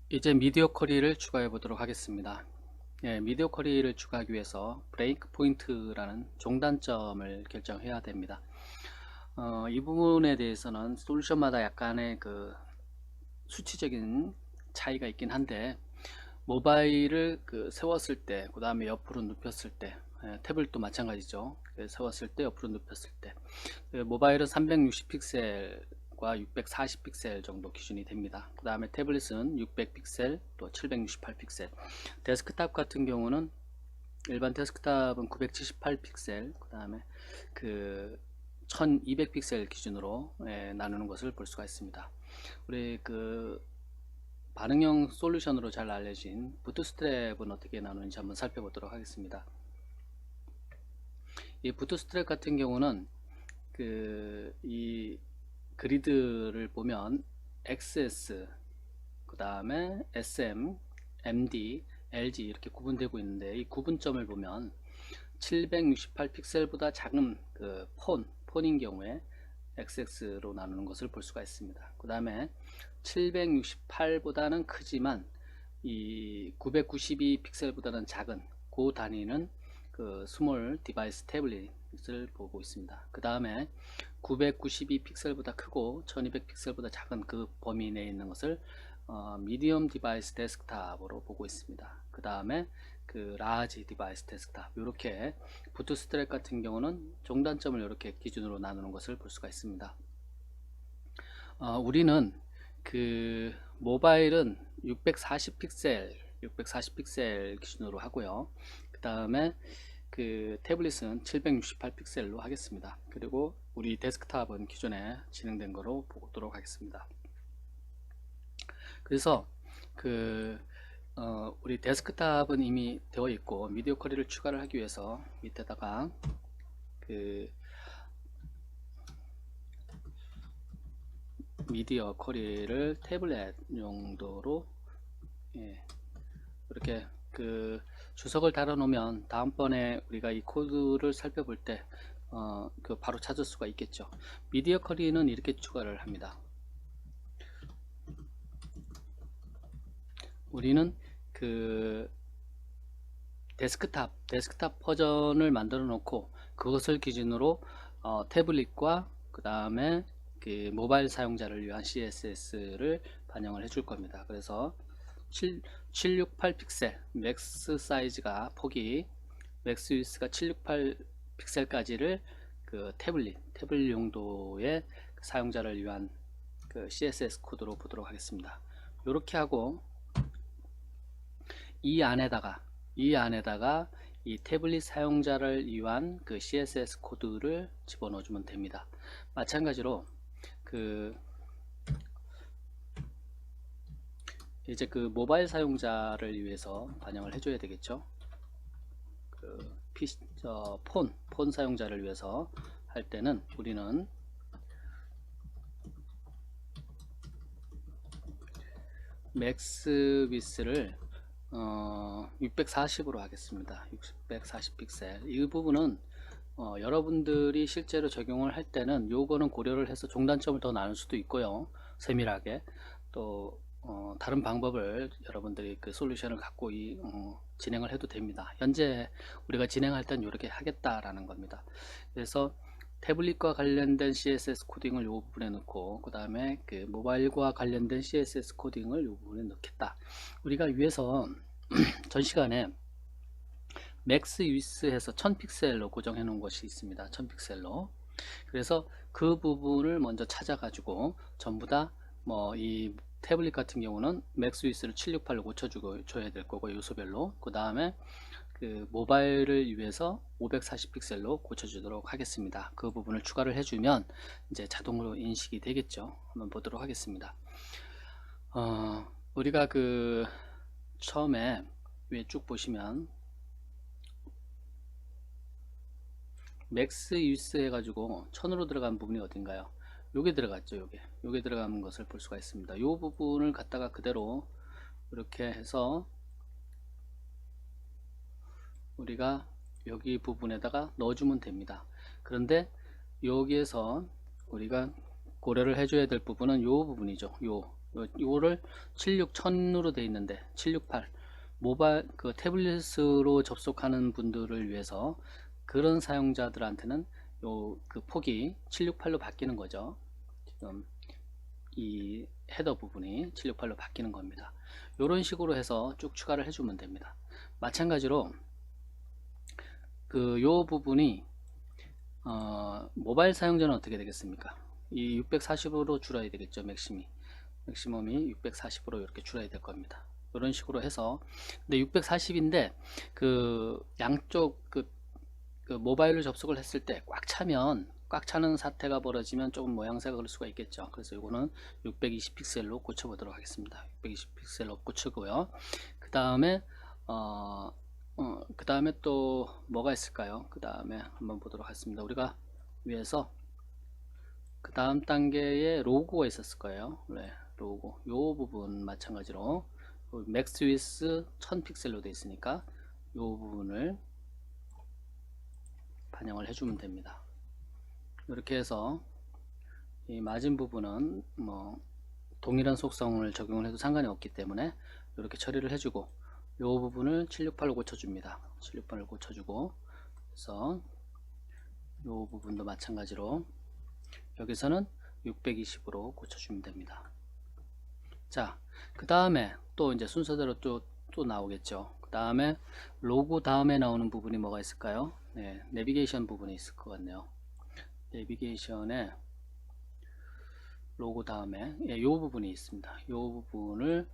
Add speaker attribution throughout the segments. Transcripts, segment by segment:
Speaker 1: 이제 미디어 쿼리를 추가해 보도록 하겠습니다. 미디어 쿼리를 추가하기 위해서 브레이크 포인트라는 종단점을 결정해야 됩니다. 이 부분에 대해서는 솔루션마다 약간의 그 수치적인 차이가 있긴 한데, 모바일을 세웠을 때, 그 다음에 옆으로 눕혔을 때, 태블릿도 마찬가지죠. 세웠을 때, 옆으로 눕혔을 때, 모바일은 360 픽셀과 640 픽셀 정도 기준이 됩니다. 그 다음에 태블릿은 600 픽셀, 또 768 픽셀. 데스크탑 같은 경우는 일반 데스크탑은 978 픽셀, 그 다음에 그 1200 픽셀 기준으로 나누는 것을 볼 수가 있습니다. 우리 반응형 솔루션으로 잘 알려진 부트스트랩은 어떻게 나누는지 한번 살펴보도록 하겠습니다. 이 부트스트랩 같은 경우는 이 그리드를 보면 XS, 그 다음에 SM, MD, LG 이렇게 구분되고 있는데, 이 구분점을 보면 768 픽셀보다 작은 폰인 경우에 XX로 나누는 것을 볼 수가 있습니다. 그 다음에 768보다는 크지만 이 992 픽셀보다는 작은 그 단위는 스몰 디바이스 태블릿을 보고 있습니다. 그 다음에 992 픽셀보다 크고 1200 픽셀보다 작은 그 범위 내에 있는 것을 미디엄 디바이스 데스크탑으로 보고 있습니다. 그 다음에 라지 디바이스 데스크탑, 이렇게 부트스트랩 같은 경우는 종단점을 이렇게 기준으로 나누는 것을 볼 수가 있습니다. 우리는 모바일은 640 픽셀 기준으로 하고요. 그 다음에 태블릿은 768 픽셀로 하겠습니다. 그리고 우리 데스크탑은 기존에 진행된 거로 보도록 하겠습니다. 그래서 우리 데스크탑은 이미 되어 있고, 미디어 쿼리를 추가를 하기 위해서 밑에다가 미디어 쿼리를 태블릿 용도로 이렇게 주석을 달아 놓으면 다음번에 우리가 이 코드를 살펴볼 때 바로 찾을 수가 있겠죠. 미디어 쿼리는 이렇게 추가를 합니다. 우리는 데스크탑 버전을 만들어 놓고, 그것을 기준으로 태블릿과 그 다음에 모바일 사용자를 위한 CSS를 반영을 해줄 겁니다. 그래서 768 픽셀 맥스 사이즈가 폭이 맥스 위스가 768 픽셀까지를 태블릿 용도의 사용자를 위한 CSS 코드로 보도록 하겠습니다. 이렇게 하고 이 안에다가 이 태블릿 사용자를 위한 CSS 코드를 집어넣어 주면 됩니다. 마찬가지로 이제 모바일 사용자를 위해서 반영을 해줘야 되겠죠. 폰 사용자를 위해서 할 때는 우리는 맥스 위스를 640으로 하겠습니다. 640 픽셀. 이 부분은 여러분들이 실제로 적용을 할 때는 요거는 고려를 해서 종단점을 더 나눌 수도 있고요. 세밀하게 또 다른 방법을 여러분들이 솔루션을 갖고 진행을 해도 됩니다. 현재 우리가 진행할 땐 이렇게 하겠다라는 겁니다. 그래서 태블릿과 관련된 CSS 코딩을 이 부분에 넣고, 그 다음에 모바일과 관련된 CSS 코딩을 이 부분에 넣겠다. 우리가 위에서 전 시간에 맥스 위스해서 1000픽셀로 고정해 놓은 것이 있습니다. 1000픽셀로. 그래서 그 부분을 먼저 찾아 가지고 전부 다 이 태블릿 같은 경우는 맥스 위스를 768로 고쳐주고 줘야 될 거고, 요소별로. 그 다음에 모바일을 위해서 540 픽셀로 고쳐주도록 하겠습니다. 그 부분을 추가를 해주면 이제 자동으로 인식이 되겠죠. 한번 보도록 하겠습니다. 우리가 처음에 위에 쭉 보시면 맥스 유스 해가지고 1000으로 들어간 부분이 어딘가요? 요게 들어갔죠. 요게 들어가는 것을 볼 수가 있습니다. 요 부분을 갖다가 그대로 이렇게 해서 우리가 여기 부분에다가 넣어주면 됩니다. 그런데 여기에서 우리가 고려를 해줘야 될 부분은 요 부분이죠. 요를 761,000으로 되어 있는데 768 모바일 그 태블릿으로 접속하는 분들을 위해서 그런 사용자들한테는 요 그 폭이 768로 바뀌는 거죠. 지금 이 헤더 부분이 768로 바뀌는 겁니다. 이런 식으로 해서 쭉 추가를 해주면 됩니다. 마찬가지로 그 요 부분이 모바일 사용자는 어떻게 되겠습니까? 이 640으로 줄여야 되겠죠. 맥시멈이 640으로 이렇게 줄여야 될 겁니다. 이런 식으로 해서 근데 640인데 그 양쪽 그 모바일로 접속을 했을 때 꽉 차는 사태가 벌어지면 조금 모양새가 그럴 수가 있겠죠. 그래서 이거는 620 픽셀로 고쳐보도록 하겠습니다. 620 픽셀로 고치고요. 그 다음에 그 다음에 또 뭐가 있을까요? 그 다음에 한번 보도록 하겠습니다. 우리가 위에서 그 다음 단계에 로고가 있었을 거예요. 네, 로고 요 부분 마찬가지로 맥스 위스 1000 픽셀로 되어 있으니까 요 부분을 반영을 해주면 됩니다. 이렇게 해서 이 마진 부분은 뭐 동일한 속성을 적용을 해도 상관이 없기 때문에 이렇게 처리를 해주고 이 부분을 768로 고쳐줍니다. 768을 고쳐주고 그래서 이 부분도 마찬가지로 여기서는 620으로 고쳐주면 됩니다. 자, 그 다음에 또 이제 순서대로 또 나오겠죠. 그 다음에 로고 다음에 나오는 부분이 뭐가 있을까요? 네, 내비게이션 부분이 있을 것 같네요. 내비게이션에 로고 다음에 이 부분이 있습니다. 이 부분을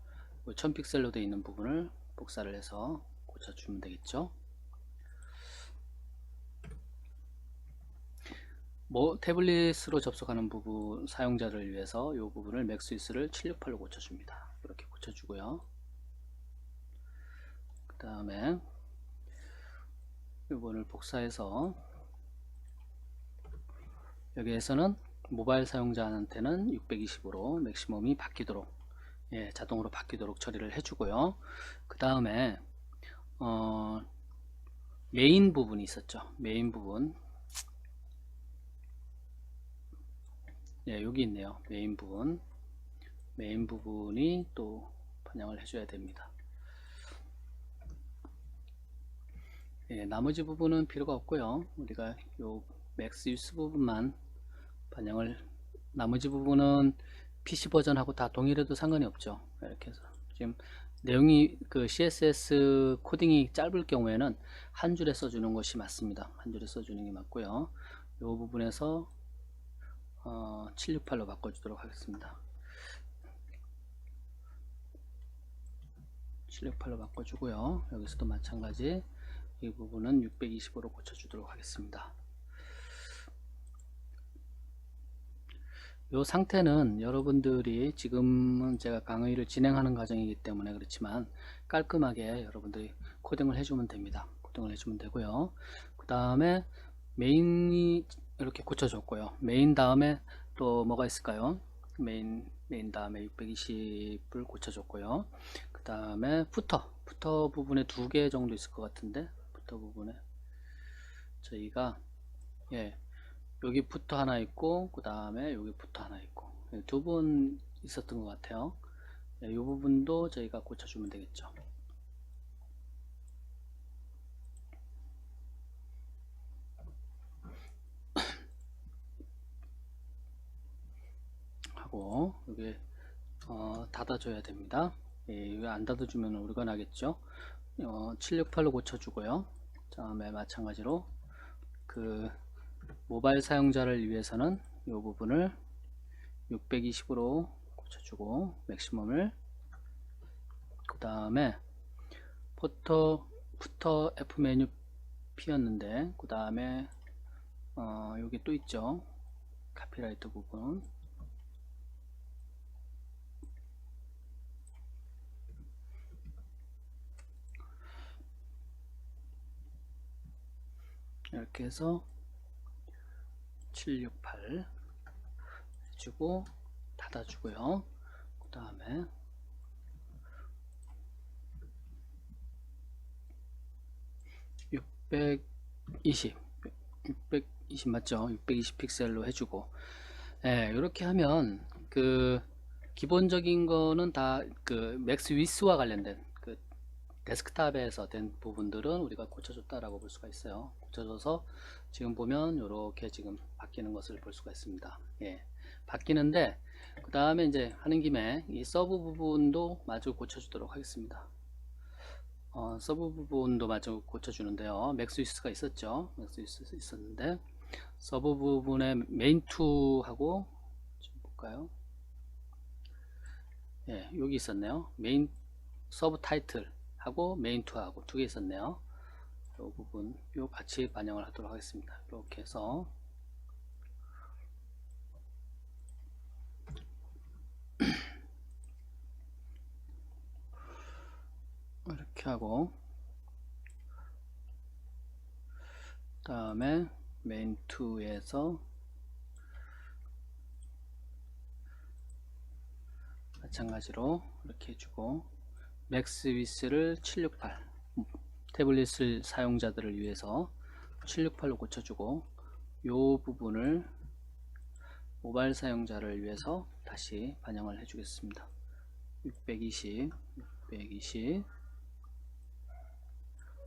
Speaker 1: 1000픽셀로 되어 있는 부분을 복사를 해서 고쳐주면 되겠죠. 뭐 태블릿으로 접속하는 부분 사용자를 위해서 이 부분을 맥스위스를 768로 고쳐줍니다. 이렇게 고쳐주고요. 그 다음에 이 부분을 복사해서 여기에서는 모바일 사용자한테는 620으로 맥시멈이 바뀌도록 자동으로 바뀌도록 처리를 해주고요. 그 다음에 메인 부분이 있었죠. 메인 부분 여기 있네요. 메인 부분이 또 반영을 해줘야 됩니다. 나머지 부분은 필요가 없고요. 우리가 요 맥스 유스 부분만 반영을 나머지 부분은 PC 버전하고 다 동일해도 상관이 없죠. 이렇게 해서 지금 내용이 그 CSS 코딩이 짧을 경우에는 한 줄에 써주는 것이 맞습니다. 한 줄에 써주는 게 맞고요. 이 부분에서 768로 바꿔주도록 하겠습니다. 768로 바꿔주고요. 여기서도 마찬가지 이 부분은 620으로 고쳐주도록 하겠습니다. 이 상태는 여러분들이 지금은 제가 강의를 진행하는 과정이기 때문에 그렇지만 깔끔하게 여러분들이 코딩을 해주면 됩니다. 코딩을 해주면 되고요. 그 다음에 메인이 이렇게 고쳐줬고요. 메인 다음에 또 뭐가 있을까요? 메인 다음에 620을 고쳐줬고요. 그 다음에 푸터 부분에 2개 정도 있을 것 같은데 푸터 부분에 저희가 여기 푸터 하나 있고 그 다음에 여기 푸터 하나 있고 2번 있었던 것 같아요. 이 부분도 저희가 고쳐주면 되겠죠. 하고 여기 닫아줘야 됩니다. 여기 안 닫아주면 오류가 나겠죠. 768로 고쳐주고요. 다음에 마찬가지로 그 모바일 사용자를 위해서는 이 부분을 620으로 고쳐주고 맥시멈을 그 다음에 푸터 F 메뉴 P였는데 그 다음에 여기 또 있죠. 카피라이트 부분 이렇게 해서 768 해주고 닫아주고요. 그 다음에 620 맞죠? 620 픽셀로 해주고 예, 이렇게 하면 그 기본적인 거는 다 그 맥스 위스와 관련된 그 데스크탑에서 된 부분들은 우리가 고쳐줬다라고 볼 수가 있어요. 고쳐줘서 지금 보면 이렇게 지금 바뀌는 것을 볼 수가 있습니다. 예, 바뀌는데 그 다음에 이제 하는 김에 이 서브 부분도 마저 고쳐주도록 하겠습니다. 서브 부분도 마저 고쳐주는데요. 맥스위스가 있었죠. 맥스위스 있었는데 서브 부분에 메인2 하고 좀 볼까요? 예, 여기 있었네요. 메인 서브 타이틀 하고 메인2 하고 두 개 있었네요. 이 부분 요 같이 반영을 하도록 하겠습니다. 이렇게 해서 이렇게 하고 그 다음에 메인2에서 마찬가지로 이렇게 해주고 맥스 위스를 768 태블릿 사용자들을 위해서 768로 고쳐주고 요 부분을 모바일 사용자를 위해서 다시 반영을 해주겠습니다. 620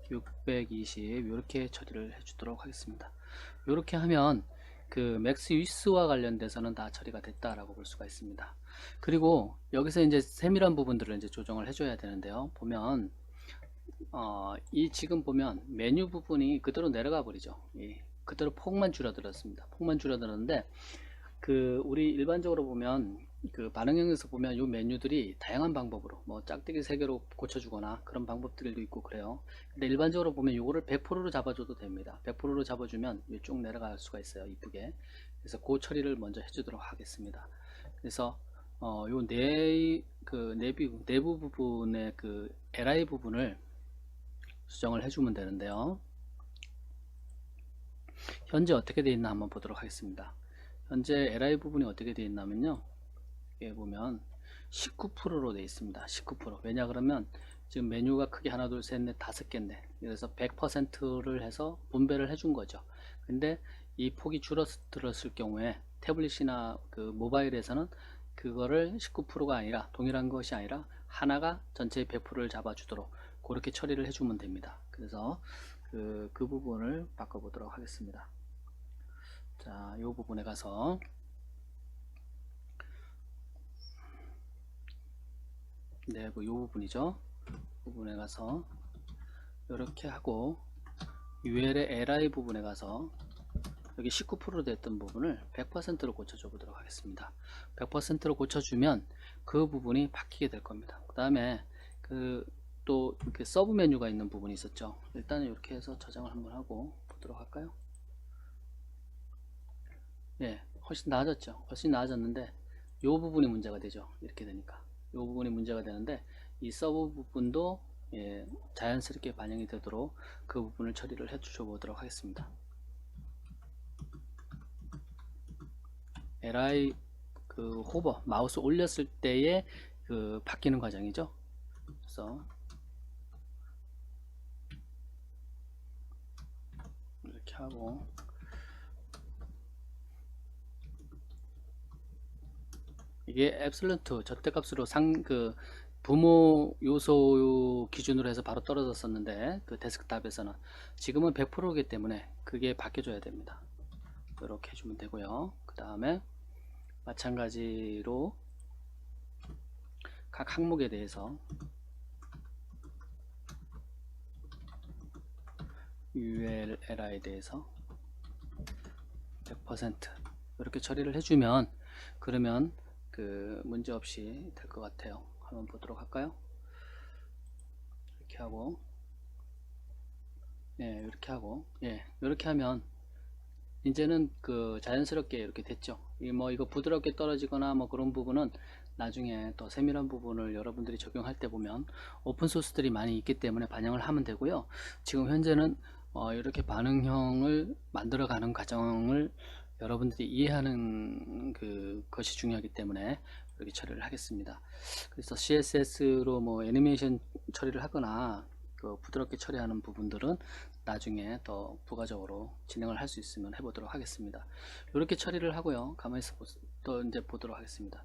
Speaker 1: 이렇게 처리를 해주도록 하겠습니다. 이렇게 하면 그 맥스 위스와 관련돼서는 다 처리가 됐다라고 볼 수가 있습니다. 그리고 여기서 이제 세밀한 부분들을 이제 조정을 해줘야 되는데요. 보면 이 지금 보면 메뉴 부분이 그대로 내려가 버리죠. 그대로 폭만 줄어들었습니다. 폭만 줄어들었는데 그 우리 일반적으로 보면 그 반응형에서 보면 이 메뉴들이 다양한 방법으로 뭐 짝대기 3개로 고쳐주거나 그런 방법들도 있고 그래요. 근데 일반적으로 보면 이거를 100%로 잡아줘도 됩니다. 100%로 잡아주면 쭉 내려갈 수가 있어요. 이쁘게. 그래서 그 처리를 먼저 해주도록 하겠습니다. 그래서 요 내부 부분의 그 LI 부분을 수정을 해주면 되는데요. 현재 어떻게 되어 있나 한번 보도록 하겠습니다. 현재 LI 부분이 어떻게 되어 있냐면요. 여기 보면 19%로 되어 있습니다. 19%. 왜냐 그러면 지금 메뉴가 크게 하나 둘 셋 넷 다섯 개인데 그래서 100%를 해서 분배를 해준 거죠. 근데 이 폭이 줄어들었을 경우에 태블릿이나 그 모바일에서는 그거를 19%가 아니라 동일한 것이 아니라 하나가 전체의 100%를 잡아주도록 그렇게 처리를 해주면 됩니다. 그래서 그 부분을 바꿔보도록 하겠습니다. 자, 이 부분에 가서 내부 이 부분이죠. 부분에 가서 이렇게 하고 UL의 LI 부분에 가서 여기 19% 됐던 부분을 100%로 고쳐줘 보도록 하겠습니다. 100%로 고쳐주면 그 부분이 바뀌게 될 겁니다. 그 다음에 또 이렇게 서브 메뉴가 있는 부분이 있었죠. 일단은 이렇게 해서 저장을 한번 하고 보도록 할까요? 예, 훨씬 나아졌죠. 훨씬 나아졌는데 이 부분이 문제가 되죠. 이렇게 되니까 이 부분이 문제가 되는데 이 서브 부분도 예, 자연스럽게 반영이 되도록 그 부분을 처리를 해 주셔 보도록 하겠습니다. LI 그 호버 마우스 올렸을 때에 그 바뀌는 과정이죠. 그래서 이렇게 하고 이게 앱솔루트 절대값으로 부모 요소 기준으로 해서 바로 떨어졌었는데 그 데스크탑에서는 지금은 100%이기 때문에 그게 바뀌어줘야 됩니다. 이렇게 해주면 되고요. 그 다음에 마찬가지로 각 항목에 대해서 ULLI에 대해서 100% 이렇게 처리를 해주면 그러면 그 문제없이 될 것 같아요. 한번 보도록 할까요? 이렇게 하고 예, 이렇게 하고 예, 이렇게 하면 이제는 그 자연스럽게 이렇게 됐죠. 이거 부드럽게 떨어지거나 뭐 그런 부분은 나중에 더 세밀한 부분을 여러분들이 적용할 때 보면 오픈 소스들이 많이 있기 때문에 반영을 하면 되고요. 지금 현재는 이렇게 반응형을 만들어가는 과정을 여러분들이 이해하는 것이 중요하기 때문에 이렇게 처리를 하겠습니다. 그래서 CSS로 뭐 애니메이션 처리를 하거나 그 부드럽게 처리하는 부분들은 나중에 더 부가적으로 진행을 할 수 있으면 해보도록 하겠습니다. 이렇게 처리를 하고요. 가만히 있어 또 이제 보도록 하겠습니다.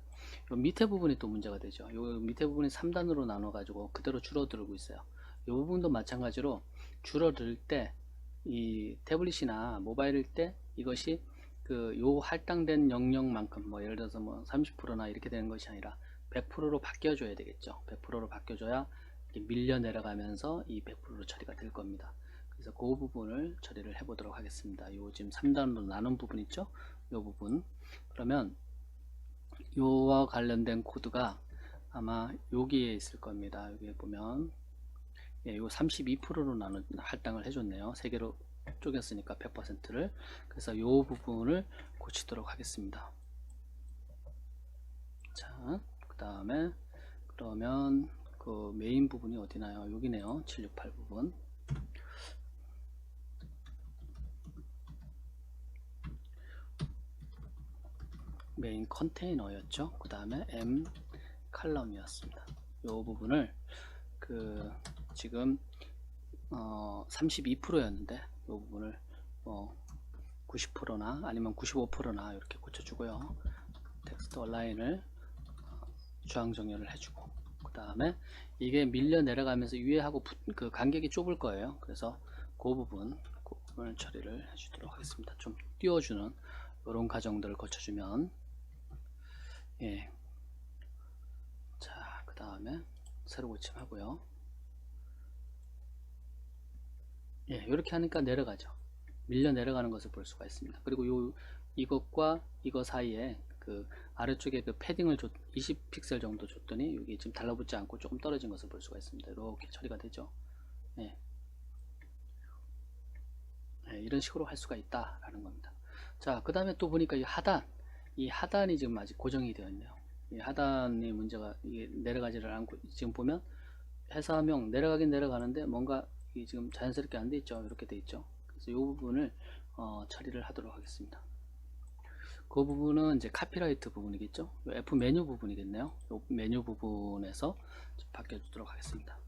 Speaker 1: 요 밑에 부분이 또 문제가 되죠. 요 밑에 부분이 3단으로 나눠 가지고 그대로 줄어들고 있어요. 이 부분도 마찬가지로 줄어들 때 이 태블릿이나 모바일일 때 이것이 그 요 할당된 영역만큼 뭐 예를 들어서 뭐 30%나 이렇게 되는 것이 아니라 100%로 바뀌어 줘야 되겠죠. 100%로 바뀌어 줘야 밀려 내려가면서 이 100%로 처리가 될 겁니다. 그래서 그 부분을 처리를 해 보도록 하겠습니다. 요 지금 3단으로 나눈 부분 있죠? 요 부분. 그러면 요와 관련된 코드가 아마 여기에 있을 겁니다. 여기에 보면 예, 요 32%로 나눈 할당을 해줬네요. 3개로 쪼갰으니까 100%를. 그래서 요 부분을 고치도록 하겠습니다. 자, 그 다음에 그러면 그 메인 부분이 어디나요? 여기네요. 768 부분. 메인 컨테이너였죠. 그 다음에 M 칼럼이었습니다. 이 부분을 그 지금 32%였는데 이 부분을 90%나 아니면 95%나 이렇게 고쳐주고요. 텍스트 얼라인을 주황 정렬을 해주고 그 다음에 이게 밀려 내려가면서 위에하고 그 간격이 좁을 거예요. 그래서 그 부분을 처리를 해주도록 하겠습니다. 좀 띄워주는 이런 과정들을 거쳐주면 예. 자, 그 다음에 새로 고침하고요. 예, 이렇게 하니까 내려가죠. 밀려 내려가는 것을 볼 수가 있습니다. 그리고 이것과 이거 사이에 그 아래쪽에 그 패딩을 20픽셀 정도 줬더니 여기 지금 달라붙지 않고 조금 떨어진 것을 볼 수가 있습니다. 이렇게 처리가 되죠. 예. 예, 이런 식으로 할 수가 있다라는 겁니다. 자, 그 다음에 또 보니까 이 하단이 지금 아직 고정이 되어 있네요. 이 하단이 문제가 이게 내려가지를 않고 지금 보면 회사명 내려가긴 내려가는데 뭔가 이게 지금 자연스럽게 안 돼 있죠. 이렇게 돼 있죠. 그래서 이 부분을 처리를 하도록 하겠습니다. 그 부분은 이제 카피라이트 부분이겠죠. F 메뉴 부분이겠네요. 이 메뉴 부분에서 바꿔주도록 하겠습니다.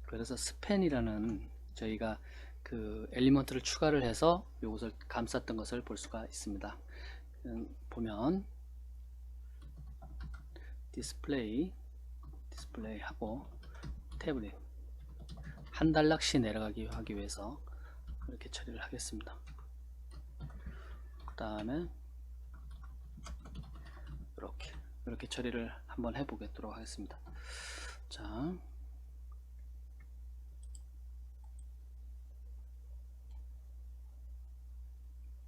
Speaker 1: 그래서 스팬이라는 저희가 그 엘리먼트를 추가를 해서 이것을 감쌌던 것을 볼 수가 있습니다. 보면 디스플레이 하고 태블릿 한 단락씩 내려가기 하기 위해서 이렇게 처리를 하겠습니다. 그 다음에 이렇게 처리를 한번 해보도록 하겠습니다. 자,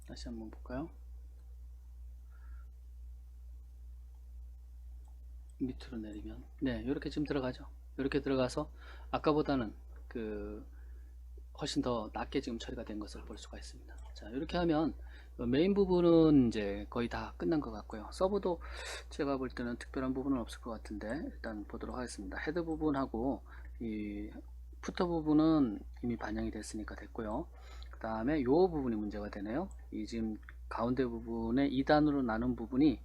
Speaker 1: 다시 한번 볼까요? 밑으로 내리면 네, 이렇게 지금 들어가죠. 이렇게 들어가서 아까보다는 그 훨씬 더 낮게 지금 처리가 된 것을 볼 수가 있습니다. 자, 이렇게 하면 메인 부분은 이제 거의 다 끝난 것 같고요. 서브도 제가 볼 때는 특별한 부분은 없을 것 같은데 일단 보도록 하겠습니다. 헤드 부분하고 이 푸터 부분은 이미 반영이 됐으니까 됐고요. 그 다음에 이 부분이 문제가 되네요. 이 지금 가운데 부분에 2단으로 나눈 부분이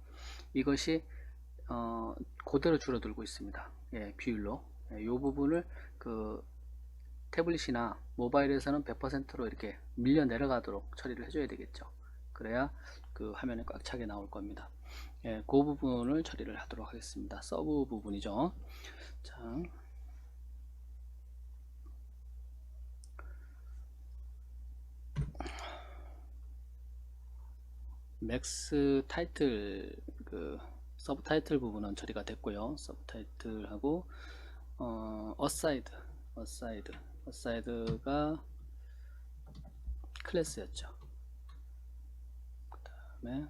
Speaker 1: 이것이 그대로 줄어들고 있습니다. 예, 비율로. 예, 이 부분을 그 태블릿이나 모바일에서는 100%로 이렇게 밀려 내려가도록 처리를 해줘야 되겠죠. 그래야 그 화면에 꽉 차게 나올 겁니다. 예, 그 부분을 처리를 하도록 하겠습니다. 서브 부분이죠. 자, 맥스 타이틀 그 서브 타이틀 부분은 처리가 됐고요. 서브 타이틀하고 어사이드가 클래스였죠. 그 다음에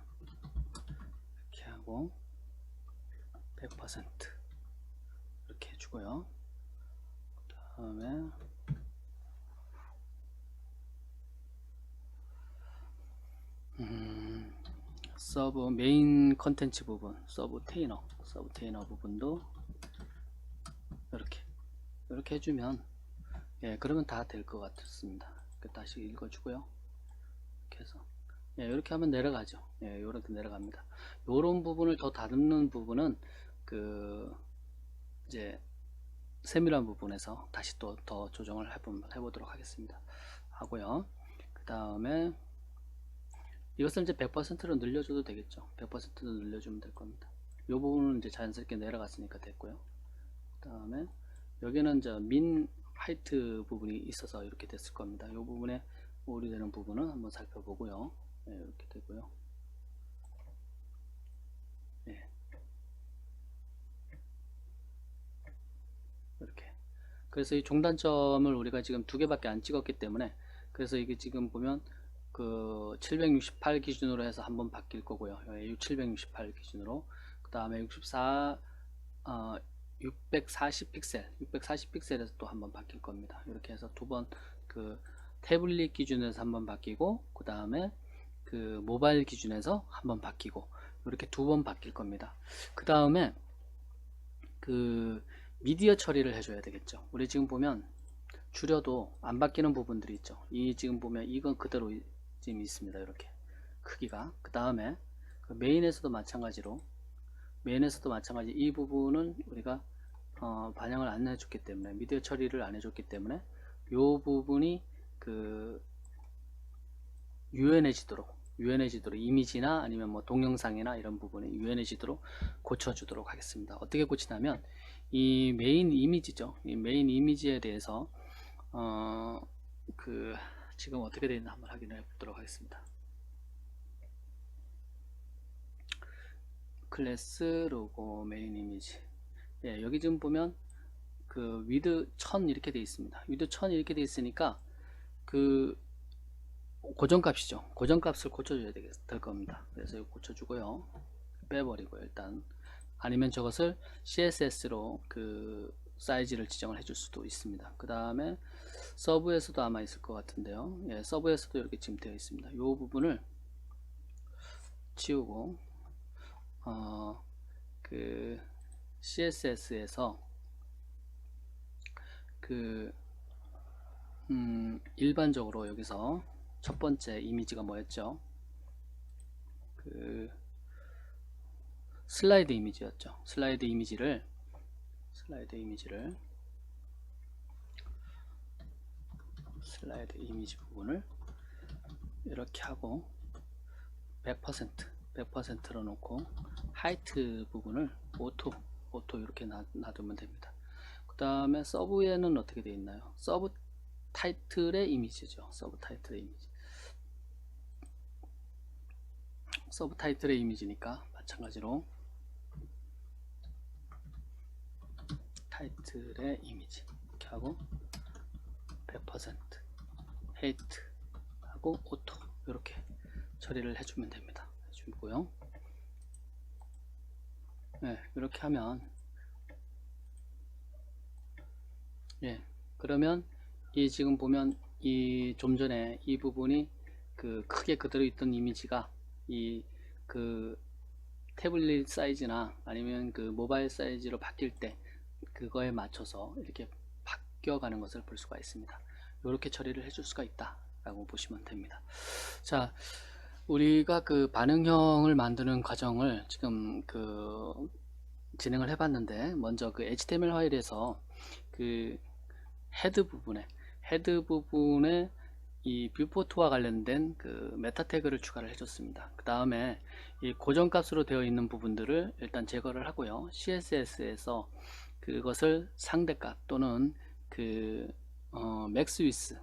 Speaker 1: 이렇게 하고 100% 이렇게 해주고요. 그 다음에 서브 메인 컨텐츠 부분, 서브테이너 부분도 이렇게 해주면 예, 그러면 다 될 것 같습니다. 다시 읽어주고요. 이렇게 해서 예, 이렇게 하면 내려가죠. 예, 이렇게 내려갑니다. 이런 부분을 더 다듬는 부분은 그 이제 세밀한 부분에서 다시 또 더 조정을 해보도록 하겠습니다. 하고요. 그 다음에 이것을 이제 100%로 늘려줘도 되겠죠. 100%로 늘려주면 될 겁니다. 이 부분은 이제 자연스럽게 내려갔으니까 됐고요. 그 다음에 여기는 이제 민 하이트 부분이 있어서 이렇게 됐을 겁니다. 이 부분에 오류되는 부분은 한번 살펴보고요. 네, 이렇게 되고요. 네. 이렇게. 그래서 이 종단점을 우리가 지금 두 개밖에 안 찍었기 때문에, 그래서 이게 지금 보면 그 768 기준으로 해서 한번 바뀔 거고요. 768 기준으로. 그 다음에 640 픽셀, 640 픽셀에서 또 한번 바뀔 겁니다. 이렇게 해서 두 번 그 태블릿 기준에서 한번 바뀌고, 그 다음에 그 모바일 기준에서 한번 바뀌고, 이렇게 두 번 바뀔 겁니다. 그 다음에 그 미디어 처리를 해줘야 되겠죠. 우리 지금 보면 줄여도 안 바뀌는 부분들이 있죠. 이 지금 보면 이건 그대로 지금 있습니다. 이렇게 크기가. 그 다음에 그 메인에서도 마찬가지 이 부분은 우리가 반영을 안 해줬기 때문에, 미디어 처리를 안 해줬기 때문에 이 부분이 그 유연해지도록 이미지나 아니면 뭐 동영상이나 이런 부분이 유연해지도록 고쳐주도록 하겠습니다. 어떻게 고치냐면 이 메인 이미지죠. 이 메인 이미지에 대해서 그 지금 어떻게 되어 있나 한번 확인해 보도록 하겠습니다. 클래스 로고 메인 이미지. 예, 여기 지금 보면 그 위드 1000 이렇게 되어 있습니다. 위드 1000 이렇게 되어 있으니까 그 고정값이죠. 고정값을 고쳐줘야 될 겁니다. 그래서 이거 고쳐주고요. 빼버리고요. 일단 아니면 저것을 CSS로 그 사이즈를 지정을 해줄 수도 있습니다. 그 다음에 서브에서도 아마 있을 것 같은데요. 예, 서브에서도 이렇게 지금 되어 있습니다. 이 부분을 치우고 그 CSS에서 그 일반적으로 여기서 첫 번째 이미지가 뭐였죠? 그 슬라이드 이미지였죠. 슬라이드 이미지 부분을 이렇게 하고 100%로 놓고 하이트 부분을 오토 이렇게 놔두면 됩니다. 그 다음에 서브에는 어떻게 되어 있나요? 서브 타이틀의 이미지죠. 서브 타이틀의 이미지니까 마찬가지로 타이틀의 이미지 이렇게 하고 100% 헤이트 하고 오토 이렇게 처리를 해주면 됩니다. 해주고요. 네, 이렇게 하면 그러면 이 지금 보면 이 좀 전에 이 부분이 그 크게 그대로 있던 이미지가 이 그 태블릿 사이즈나 아니면 그 모바일 사이즈로 바뀔 때 그거에 맞춰서 이렇게 바뀌어가는 것을 볼 수가 있습니다. 이렇게 처리를 해줄 수가 있다 라고 보시면 됩니다. 자, 우리가 그 반응형을 만드는 과정을 지금 그 진행을 해봤는데, 먼저 그 HTML 파일에서 그 헤드 부분에 이 뷰포트와 관련된 그 메타 태그를 추가를 해줬습니다. 그 다음에 이 고정값으로 되어 있는 부분들을 일단 제거를 하고요. CSS에서 그것을 상대값 또는 그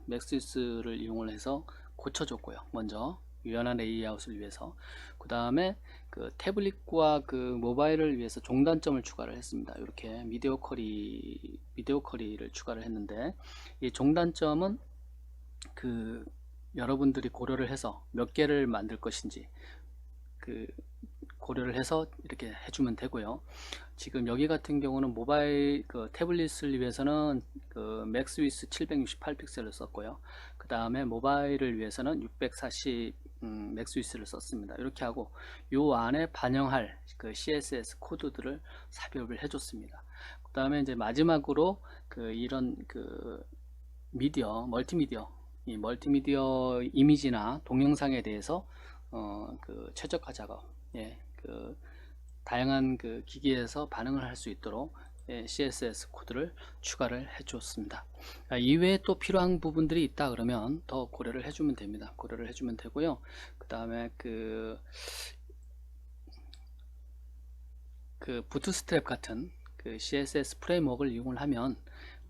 Speaker 1: 맥스위스를 이용을 해서 고쳐줬고요. 먼저 유연한 레이아웃을 위해서. 그 다음에 그 태블릿과 그 모바일을 위해서 종단점을 추가를 했습니다. 이렇게 미디어 커리를 추가를 했는데, 이 종단점은 그 여러분들이 고려를 해서 몇 개를 만들 것인지 그 고려를 해서 이렇게 해주면 되고요. 지금 여기 같은 경우는 모바일 그 태블릿을 위해서는 그 맥스위스 768 픽셀을 썼고요. 그 다음에 모바일을 위해서는 640 맥스위스를 썼습니다. 이렇게 하고 요 안에 반영할 그 CSS 코드들을 삽입을 해줬습니다. 그 다음에 이제 마지막으로 그 이런 그 멀티미디어 이미지나 동영상에 대해서 그 최적화 작업, 그 다양한 그 기기에서 반응을 할 수 있도록 CSS 코드를 추가를 해 줬습니다. 이외에 또 필요한 부분들이 있다 그러면 더 고려를 해주면 됩니다. 고려를 해주면 되고요. 그 다음에 그 부트스트랩 같은 그 CSS 프레임워크를 이용을 하면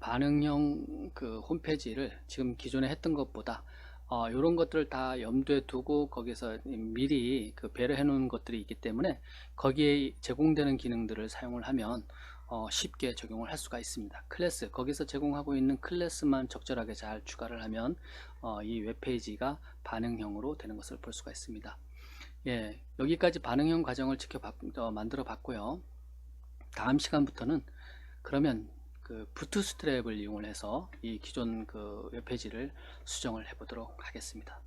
Speaker 1: 반응형 그 홈페이지를 지금 기존에 했던 것보다 이런 것들을 다 염두에 두고 거기서 미리 그 배려해 놓은 것들이 있기 때문에 거기에 제공되는 기능들을 사용을 하면 쉽게 적용을 할 수가 있습니다. 클래스, 거기서 제공하고 있는 클래스만 적절하게 잘 추가를 하면 이 웹페이지가 반응형으로 되는 것을 볼 수가 있습니다. 예, 여기까지 반응형 과정을 만들어 봤고요. 다음 시간부터는 그러면 그 부트스트랩을 이용을 해서 이 기존 그 웹페이지를 수정을 해 보도록 하겠습니다.